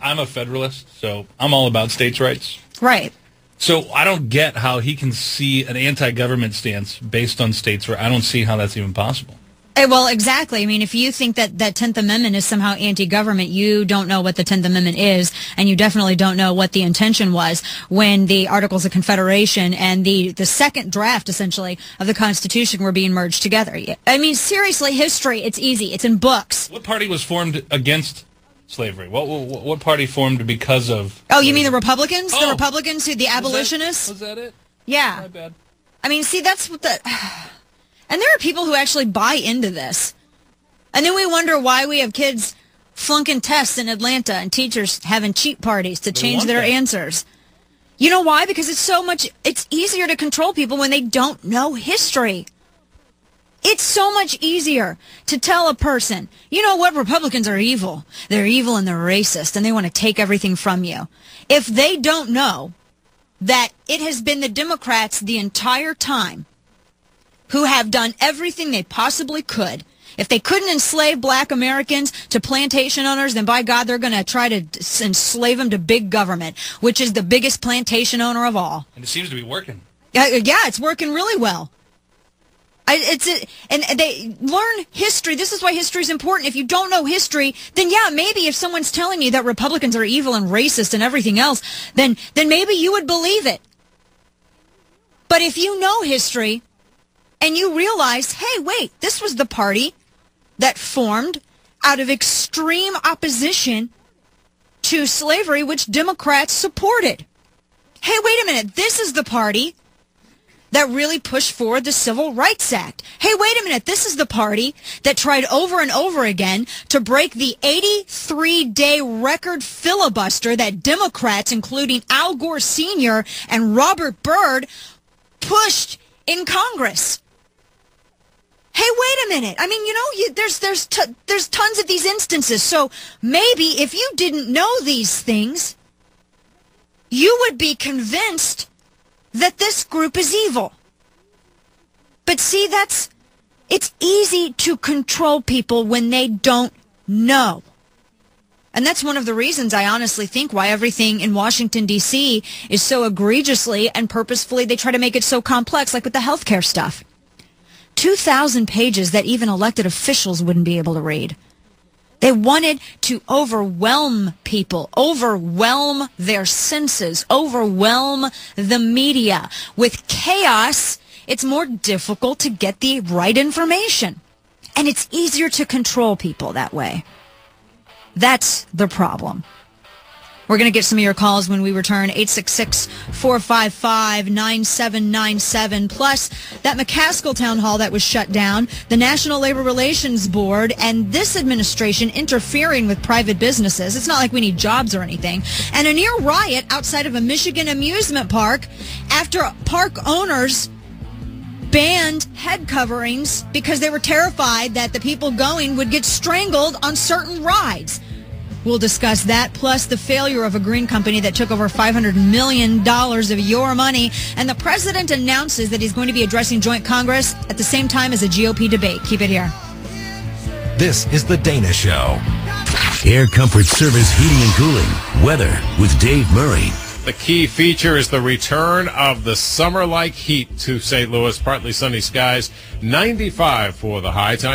I'm a Federalist, so I'm all about states' rights. Right. So I don't get how he can see an anti-government stance based on states' rights. I don't see how that's even possible. Well, exactly. I mean, if you think that 10th Amendment is somehow anti-government, you don't know what the 10th Amendment is, and you definitely don't know what the intention was when the Articles of Confederation and the second draft, essentially, of the Constitution were being merged together. I mean, seriously, history, it's easy. It's in books. What party was formed against slavery? What party formed because of... Oh, you mean the Republicans? Oh. The Republicans, the abolitionists? Was that it? Yeah. My bad. I mean, see, that's what the... And there are people who actually buy into this. And then we wonder why we have kids flunking tests in Atlanta and teachers having cheat parties to change their answers. You know why? Because it's easier to control people when they don't know history. It's so much easier to tell a person, you know what, Republicans are evil. They're evil and they're racist and they want to take everything from you. If they don't know that it has been the Democrats the entire time who have done everything they possibly could. If they couldn't enslave black Americans to plantation owners, then by God, they're going to try to enslave them to big government, which is the biggest plantation owner of all. And it seems to be working. Yeah, it's working really well. And they learn history. This is why history is important. If you don't know history, then yeah, maybe if someone's telling you that Republicans are evil and racist and everything else, then maybe you would believe it. But if you know history, and you realize, hey, wait, this was the party that formed out of extreme opposition to slavery, which Democrats supported. Hey, wait a minute, this is the party that really pushed forward the Civil Rights Act. Hey, wait a minute, this is the party that tried over and over again to break the 83-day record filibuster that Democrats, including Al Gore Sr. and Robert Byrd, pushed in Congress. Hey, wait a minute. I mean, you know, there's tons of these instances. So maybe if you didn't know these things, you would be convinced that this group is evil. But see, it's easy to control people when they don't know. And that's one of the reasons I honestly think why everything in Washington, D.C. is so egregiously and purposefully, they try to make it so complex, like with the healthcare stuff. 2,000 pages that even elected officials wouldn't be able to read. They wanted to overwhelm people, overwhelm their senses, overwhelm the media. With chaos, it's more difficult to get the right information. And it's easier to control people that way. That's the problem. We're going to get some of your calls when we return. 866-455-9797. Plus, that McCaskill town hall that was shut down, the National Labor Relations Board, and this administration interfering with private businesses. It's not like we need jobs or anything. And a near riot outside of a Michigan amusement park after park owners banned head coverings because they were terrified that the people going would get strangled on certain rides. We'll discuss that, plus the failure of a green company that took over $500 million of your money. And the president announces that he's going to be addressing joint Congress at the same time as a GOP debate. Keep it here. This is The Dana Show. Air Comfort Service Heating and Cooling. Weather with Dave Murray. The key feature is the return of the summer-like heat to St. Louis. Partly sunny skies, 95 for the high time.